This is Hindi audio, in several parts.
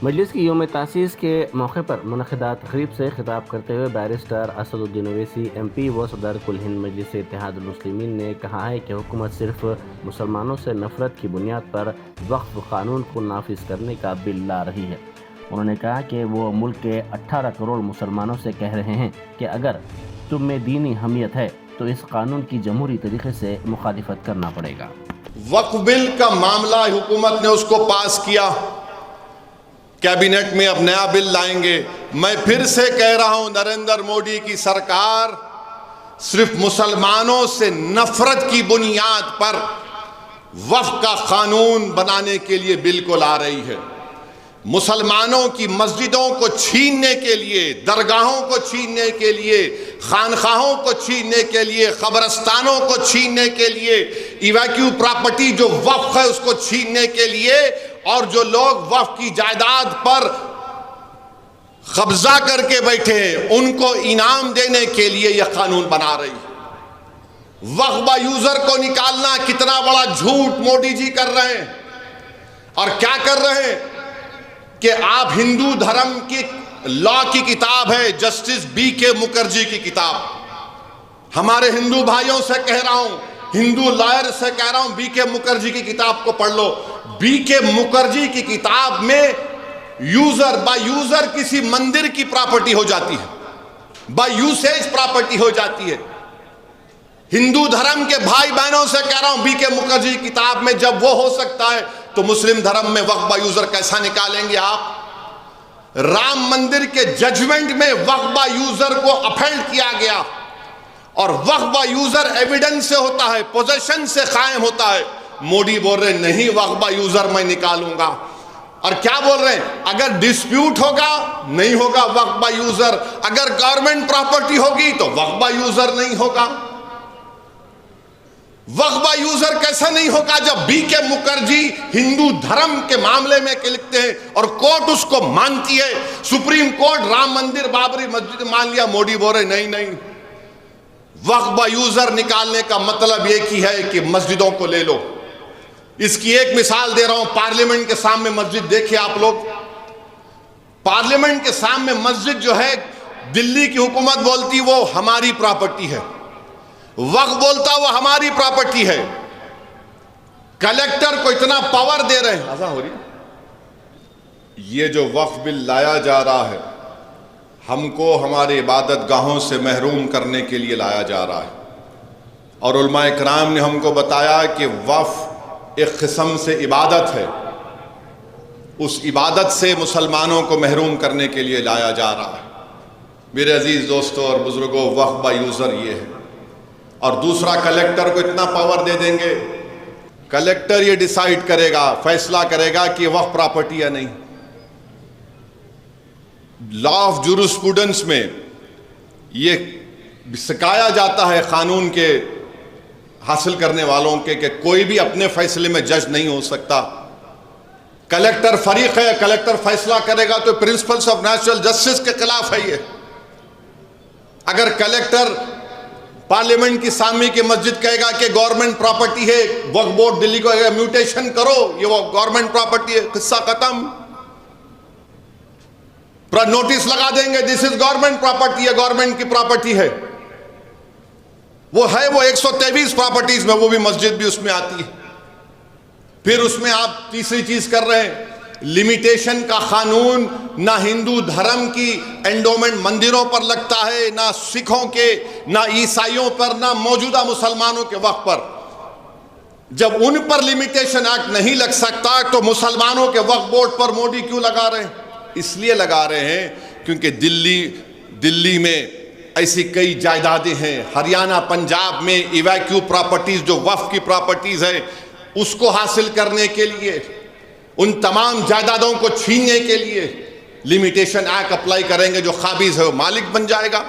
मजलिस की यौम तासीस के मौके पर मुनक़िदा तक़रीब से खिताब करते हुए बैरिस्टर असदुद्दीन ओवैसी MP व सदर कुल हिंद मजलिस इत्तेहादुल मुस्लिमीन ने कहा है कि हुकूमत सिर्फ मुसलमानों से नफ़रत की बुनियाद पर वक्फ़ क़ानून को नाफिज करने का बिल ला रही है। उन्होंने कहा कि वो मुल्क के 18 करोड़ मुसलमानों से कह रहे हैं कि अगर तुम में दीनी हमियत है तो इस कानून की जमहूरी तरीके से मुखालिफत करना पड़ेगा। वक्फ बिल का मामला हुकूमत ने उसको पास किया, कैबिनेट में अब नया बिल लाएंगे। मैं फिर से कह रहा हूं, नरेंद्र मोदी की सरकार सिर्फ मुसलमानों से नफरत की बुनियाद पर वक्फ का कानून बनाने के लिए बिल को ला रही है। मुसलमानों की मस्जिदों को छीनने के लिए, दरगाहों को छीनने के लिए, खानखाहों को छीनने के लिए, कब्रस्तानों को छीनने के लिए, इवैक्यू प्रॉपर्टी जो वक्फ है उसको छीनने के लिए, और जो लोग वक्फ की जायदाद पर कब्जा करके बैठे हैं उनको इनाम देने के लिए यह कानून बना रही है। वक्फ बा यूजर को निकालना कितना बड़ा झूठ मोदी जी कर रहे हैं। और क्या कर रहे हैं कि आप हिंदू धर्म की लॉ की किताब है, जस्टिस BK मुखर्जी की किताब, हमारे हिंदू भाइयों से कह रहा हूं, हिंदू लॉयर से कह रहा हूं, BK मुखर्जी की किताब को पढ़ लो। BK मुखर्जी की किताब में यूजर बाय यूजर किसी मंदिर की प्रॉपर्टी हो जाती है, बाय यूसेज प्रॉपर्टी हो जाती है। हिंदू धर्म के भाई बहनों से कह रहा हूं, BK मुखर्जी की किताब में जब वो हो सकता है तो मुस्लिम धर्म में वक्फ बाय यूजर कैसा निकालेंगे आप? राम मंदिर के जजमेंट में वक्फ बाय यूजर को अपहेल्ड किया गया, और वक्फ बाय यूजर एविडेंस से होता है, पोजेशन से कायम होता है। मोदी बोल रहे नहीं, वक्फ बाय यूजर मैं निकालूंगा। और क्या बोल रहे हैं, अगर डिस्प्यूट होगा नहीं होगा वक्फ बाय यूजर, अगर गवर्नमेंट प्रॉपर्टी होगी तो वक्फ बाय यूजर नहीं होगा। वक्फ बाय यूजर कैसा नहीं होगा जब BK मुखर्जी हिंदू धर्म के मामले में लिखते हैं और कोर्ट उसको मानती है। सुप्रीम कोर्ट राम मंदिर बाबरी मस्जिद मान लिया, मोदी बोल रहे नहीं नहीं, वक्फ बाय यूजर निकालने का मतलब एक ही है कि मस्जिदों को ले लो। इसकी एक मिसाल दे रहा हूं, पार्लियामेंट के सामने मस्जिद देखिए आप लोग, पार्लियामेंट के सामने मस्जिद जो है दिल्ली की हुकूमत बोलती वो हमारी प्रॉपर्टी है, वक्फ बोलता वो हमारी प्रॉपर्टी है। कलेक्टर को इतना पावर दे रहे हैं। ऐसा हो रही, ये जो वक्फ बिल लाया जा रहा है हमको हमारे इबादत गाहों से महरूम करने के लिए लाया जा रहा है। और उलमा इकराम ने हमको बताया कि वक्फ एक किस्म से इबादत है, उस इबादत से मुसलमानों को महरूम करने के लिए लाया जा रहा है। मेरे अजीज दोस्तों और बुजुर्गों, वक्फ बाय यूजर ये है। और दूसरा, कलेक्टर को इतना पावर दे देंगे, कलेक्टर ये डिसाइड करेगा, फैसला करेगा कि वक्फ प्रॉपर्टी है नहीं। लॉ ऑफ जूरिस्प्रूडेंस में ये सिखाया जाता है कानून के हासिल करने वालों के कि कोई भी अपने फैसले में जज नहीं हो सकता। कलेक्टर फरीक है, कलेक्टर फैसला करेगा तो प्रिंसिपल्स ऑफ नेचुरल जस्टिस के खिलाफ है ये। अगर कलेक्टर पार्लियामेंट की सामने की मस्जिद कहेगा कि गवर्नमेंट प्रॉपर्टी है, वक्फ बोर्ड दिल्ली को म्यूटेशन करो, ये वो गवर्नमेंट प्रॉपर्टी है, किस्सा खत्म। नोटिस लगा देंगे दिस इज गवर्नमेंट प्रॉपर्टी है, गवर्नमेंट की प्रॉपर्टी है। वो है वो 123 प्रॉपर्टीज में, वो भी मस्जिद भी उसमें आती है। फिर उसमें आप तीसरी चीज कर रहे हैं, लिमिटेशन का कानून। ना हिंदू धर्म की एंडोमेंट मंदिरों पर लगता है, ना सिखों के, ना ईसाइयों पर, ना मौजूदा मुसलमानों के वक्त पर। जब उन पर लिमिटेशन एक्ट नहीं लग सकता तो मुसलमानों के वक्फ बोर्ड पर मोदी क्यों लगा रहे हैं? इसलिए लगा रहे हैं क्योंकि दिल्ली में ऐसी कई जायदादें हैं, हरियाणा पंजाब में इवैक्यू प्रॉपर्टीज जो वक्फ की प्रॉपर्टीज है उसको हासिल करने के लिए, उन तमाम जायदादों को छीनने के लिए लिमिटेशन एक्ट अप्लाई करेंगे। जो काबिज है वो मालिक बन जाएगा।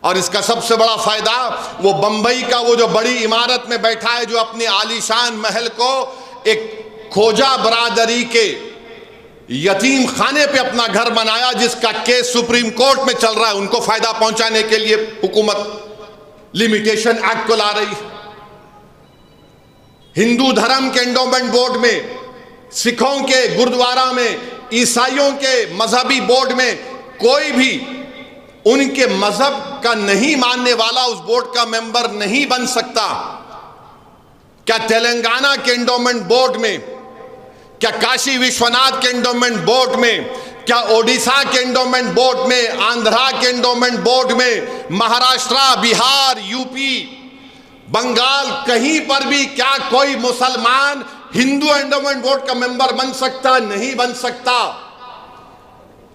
और इसका सबसे बड़ा फायदा वो बंबई का वो जो बड़ी इमारत में बैठा है, जो अपने आलीशान महल को एक खोजा बरादरी के यतीम खाने पे अपना घर बनाया, जिसका केस सुप्रीम कोर्ट में चल रहा है, उनको फायदा पहुंचाने के लिए हुकूमत लिमिटेशन एक्ट को ला रही। हिंदू धर्म के एंडोमेंट बोर्ड में, सिखों के गुरुद्वारा में ईसाइयों के मजहबी बोर्ड में कोई भी उनके मजहब का नहीं मानने वाला उस बोर्ड का मेंबर नहीं बन सकता? क्या तेलंगाना के एंडोमेंट बोर्ड में, क्या काशी विश्वनाथ के एंडोमेंट बोर्ड में, क्या ओडिशा के एंडोमेंट बोर्ड में, आंध्रा के एंडोमेंट बोर्ड में, महाराष्ट्र, बिहार, यूपी, बंगाल, कहीं पर भी क्या कोई मुसलमान हिंदू एंडोमेंट बोर्ड का मेंबर बन सकता? नहीं बन सकता।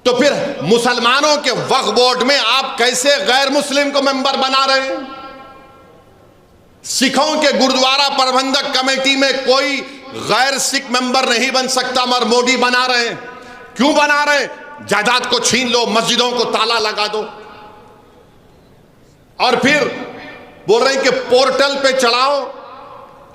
तो फिर मुसलमानों के वक्फ बोर्ड में आप कैसे गैर मुस्लिम को मेंबर बना रहे हैं? सिखों के गुरुद्वारा प्रबंधक कमेटी में कोई गैर सिख मेंबर नहीं बन सकता, मगर मोदी बना रहे हैं। क्यों बना रहे हैं? जायदाद को छीन लो, मस्जिदों को ताला लगा दो, और फिर बोल रहे हैं कि पोर्टल पे चढ़ाओ,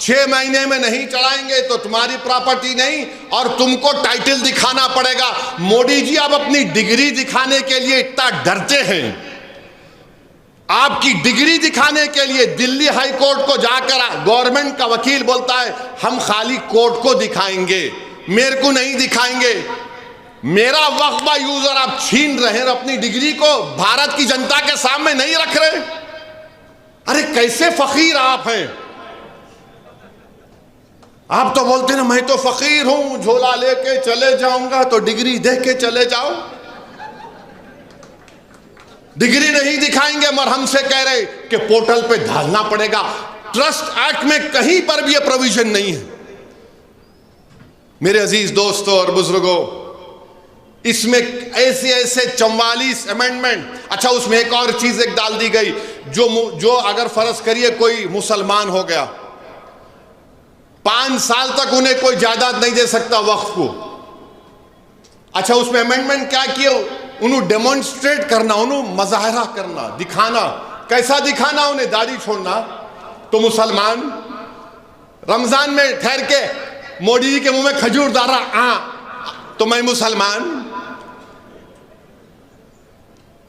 6 महीने में नहीं चढ़ाएंगे तो तुम्हारी प्रॉपर्टी नहीं, और तुमको टाइटल दिखाना पड़ेगा। मोदी जी, आप अपनी डिग्री दिखाने के लिए इतना डरते हैं। आपकी डिग्री दिखाने के लिए दिल्ली हाई कोर्ट को जाकर गवर्नमेंट का वकील बोलता है हम खाली कोर्ट को दिखाएंगे, मेरे को नहीं दिखाएंगे। मेरा वक्फा यूजर आप छीन रहे हैं, अपनी डिग्री को भारत की जनता के सामने नहीं रख रहे। अरे कैसे फकीर आप हैं? आप तो बोलते हैं मैं तो फकीर हूं, झोला लेके चले जाऊंगा, तो डिग्री दे के चले जाओ। डिग्री नहीं दिखाएंगे, मगर हमसे कह रहे कि पोर्टल पे डालना पड़ेगा। ट्रस्ट एक्ट में कहीं पर भी यह प्रोविजन नहीं है। मेरे अजीज दोस्तों और बुजुर्गों, इसमें ऐसे 44 अमेंडमेंट, अच्छा उसमें एक और चीज एक डाल दी गई, जो अगर फर्ज करिए कोई मुसलमान हो गया, 5 साल तक उन्हें कोई जायदाद नहीं दे सकता वक्फ को। अच्छा उसमें अमेंडमेंट क्या किया? उन्हें डेमोन्स्ट्रेट करना, उन्हें मजाहरा करना, दिखाना। कैसा दिखाना? उन्हें दाढ़ी छोड़ना। तो मुसलमान रमजान में ठहर के मोदी जी के मुंह में खजूर डाल रहा, तो मैं मुसलमान।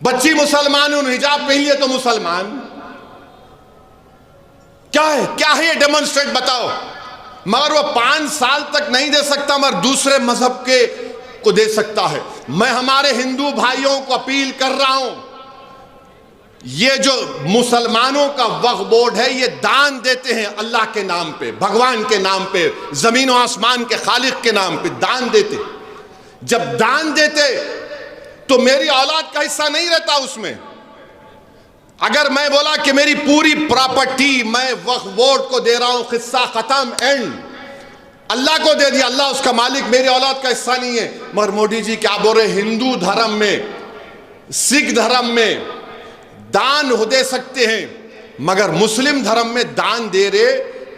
बच्ची मुसलमान, उन्हें हिजाब पहन लिया तो मुसलमान। क्या है, क्या है ये डेमोन्स्ट्रेट बताओ? मगर वो 5 साल तक नहीं दे सकता, मगर दूसरे मजहब के को दे सकता है। मैं हमारे हिंदू भाइयों को अपील कर रहा हूं, ये जो मुसलमानों का वक्फ बोर्ड है, ये दान देते हैं अल्लाह के नाम पे, भगवान के नाम पे, जमीन और आसमान के खालिक के नाम पे दान देते। जब दान देते तो मेरी औलाद का हिस्सा नहीं रहता उसमें। अगर मैं बोला कि मेरी पूरी प्रॉपर्टी मैं वक्फ बोर्ड को दे रहा हूं, किस्सा खत्म, एंड, अल्लाह को दे दिया, अल्लाह उसका मालिक, मेरी औलाद का हिस्सा नहीं है। मगर मोदी जी क्या बोल रहे? हिंदू धर्म में, सिख धर्म में दान हो दे सकते हैं, मगर मुस्लिम धर्म में दान दे रहे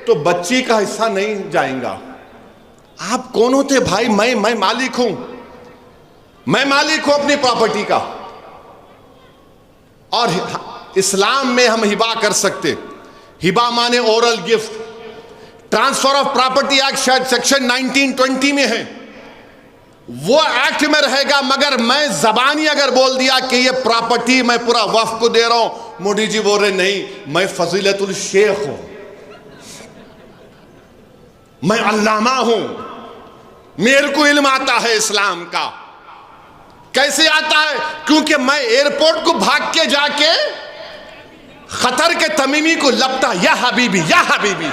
तो बच्ची का हिस्सा नहीं जाएगा। आप कौन होते भाई? मैं मालिक हूं, मैं मालिक हूं अपनी प्रॉपर्टी का। और इस्लाम में हम हिबा कर सकते। हिबा माने oral gift. Transfer of property act शायद सेक्शन 1920 में है, वो एक्ट में रहेगा। मगर मैं जबानी अगर बोल दिया कि ये प्रॉपर्टी मैं पूरा वक्फ को दे रहा हूं, मोदी जी बोल रहे नहीं, मैं फजीलतुल शेख हूं, मैं अल्लामा हूं, मेरे को इल्म आता है इस्लाम का। कैसे आता है? क्योंकि मैं एयरपोर्ट को भाग के जाके खतर के तमीमी को लपटा, या हबीबी, या हबीबी।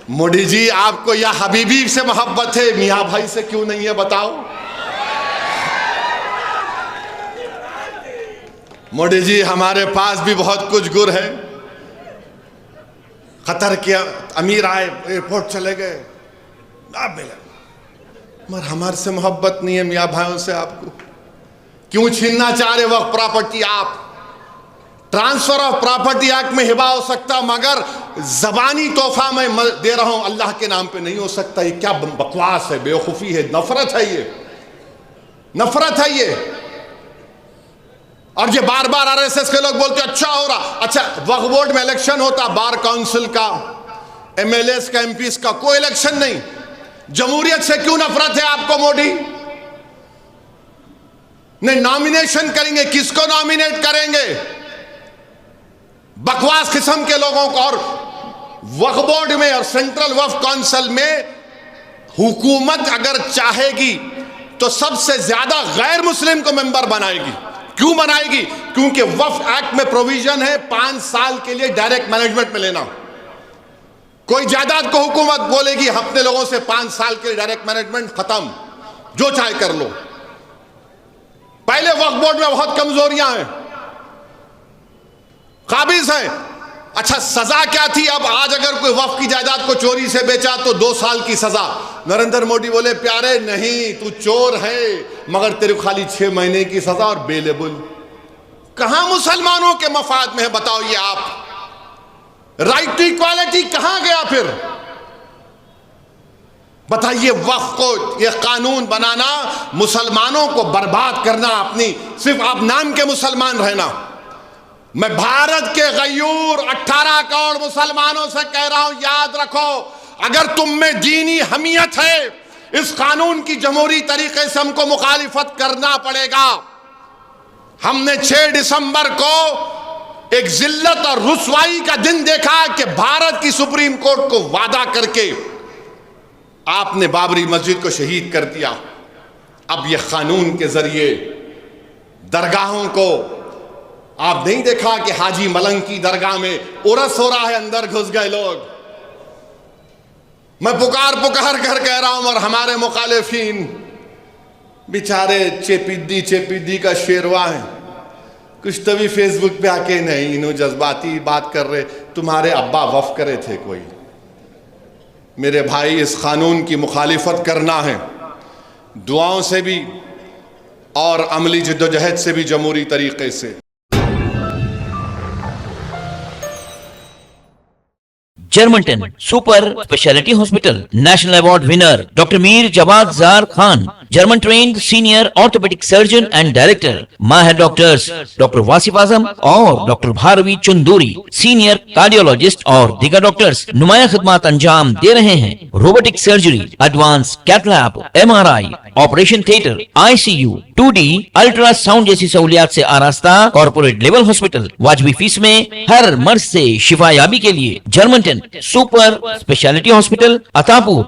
मोदी जी आपको या हबीबी से मोहब्बत है, मियां भाई से क्यों नहीं है बताओ? मोदी जी हमारे पास भी बहुत कुछ गुर है। कतर के अमीर आए, एयरपोर्ट चले गए, आप मिले, मगर हमारे से मोहब्बत नहीं है मियां भाइयों से। आपको क्यों छीनना चाह रहे वक्त प्रॉपर्टी? आप ट्रांसफर ऑफ प्रॉपर्टी एक्ट में हिबा हो सकता, मगर जबानी तोहफा मैं दे रहा हूं अल्लाह के नाम पे नहीं हो सकता। ये क्या बकवास है, बेवकूफी है, नफरत है, ये नफरत है ये। और ये बार बार आरएसएस के लोग बोलते अच्छा हो रहा। अच्छा वक्फ बोर्ड में इलेक्शन होता, बार काउंसिल का, एमएलएस का, एमपीस का, कोई इलेक्शन नहीं। जमहूरियत से क्यों नफरत है आपको मोदी? नहीं, नॉमिनेशन करेंगे, किसको नॉमिनेट करेंगे? बकवास किस्म के लोगों को। और वक्फ बोर्ड में और सेंट्रल वक्फ काउंसिल में हुकूमत अगर चाहेगी तो सबसे ज्यादा गैर मुस्लिम को मेंबर बनाएगी। क्यों बनाएगी? क्योंकि वक्फ एक्ट में प्रोविजन है 5 साल के लिए डायरेक्ट मैनेजमेंट में लेना। कोई जायदाद को हुकूमत बोलेगी अपने लोगों से 5 साल के लिए डायरेक्ट मैनेजमेंट खत्म, जो चाहे कर लो। पहले वक्फ बोर्ड में बहुत कमजोरियां हैं, काबिज हैं। अच्छा, सजा क्या थी? अब आज अगर कोई वक्फ की जायदाद को चोरी से बेचा तो 2 साल की सजा। नरेंद्र मोदी बोले प्यारे नहीं, तू चोर है मगर तेरे खाली 6 महीने की सजा और बेलेबल। कहां मुसलमानों के मफाद में है बताओ ये आप? राइट टू इक्वालिटी कहां गया फिर? बताइए, वक्फ को ये कानून बनाना, मुसलमानों को बर्बाद करना, अपनी सिर्फ आप नाम के मुसलमान रहना। मैं भारत के गयूर 18 करोड़ मुसलमानों से कह रहा हूं, याद रखो, अगर तुम में दीनी हमियत है, इस कानून की जमहूरी तरीके से हमको मुखालिफत करना पड़ेगा। हमने 6 दिसंबर को एक जिल्लत और रुसवाई का दिन देखा कि भारत की सुप्रीम कोर्ट को वादा करके आपने बाबरी मस्जिद को शहीद कर दिया। अब यह कानून के जरिए दरगाहों को, आप नहीं देखा कि हाजी मलंग की दरगाह में उरस हो रहा है, अंदर घुस गए लोग। मैं पुकार कर कह रहा हूं, और हमारे मुखालिफिन बेचारे चेपिद्दी का शेरवा है। कुछ तो भी फेसबुक पे आके नहीं इन्हों जज्बाती बात कर रहे, तुम्हारे अब्बा वफ करे थे कोई। मेरे भाई, इस कानून की मुखालिफत करना है दुआओं से भी और अमली जिद्दोजहद से भी, जमहूरी तरीके से। Germanten super speciality hospital national award winner doctor Mir Jawad Zar Khan, German trained senior orthopaedic surgeon and director, माहिर डॉक्टर्स डॉक्टर वासिफ आजम और doctor Bharvi Chanduri, senior cardiologist और दीगर डॉक्टर्स नुमाया खिदमत अंजाम दे रहे हैं। Robotic surgery, advance cath lab, MRI, operation theatre, ICU, 2D ultrasound जैसी सहूलियात से आरास्ता कॉर्पोरेट लेवल हॉस्पिटल। वाजबी फीस में हर मर्ज से शिफायाबी के लिए Germanton super speciality hospital, Attapur.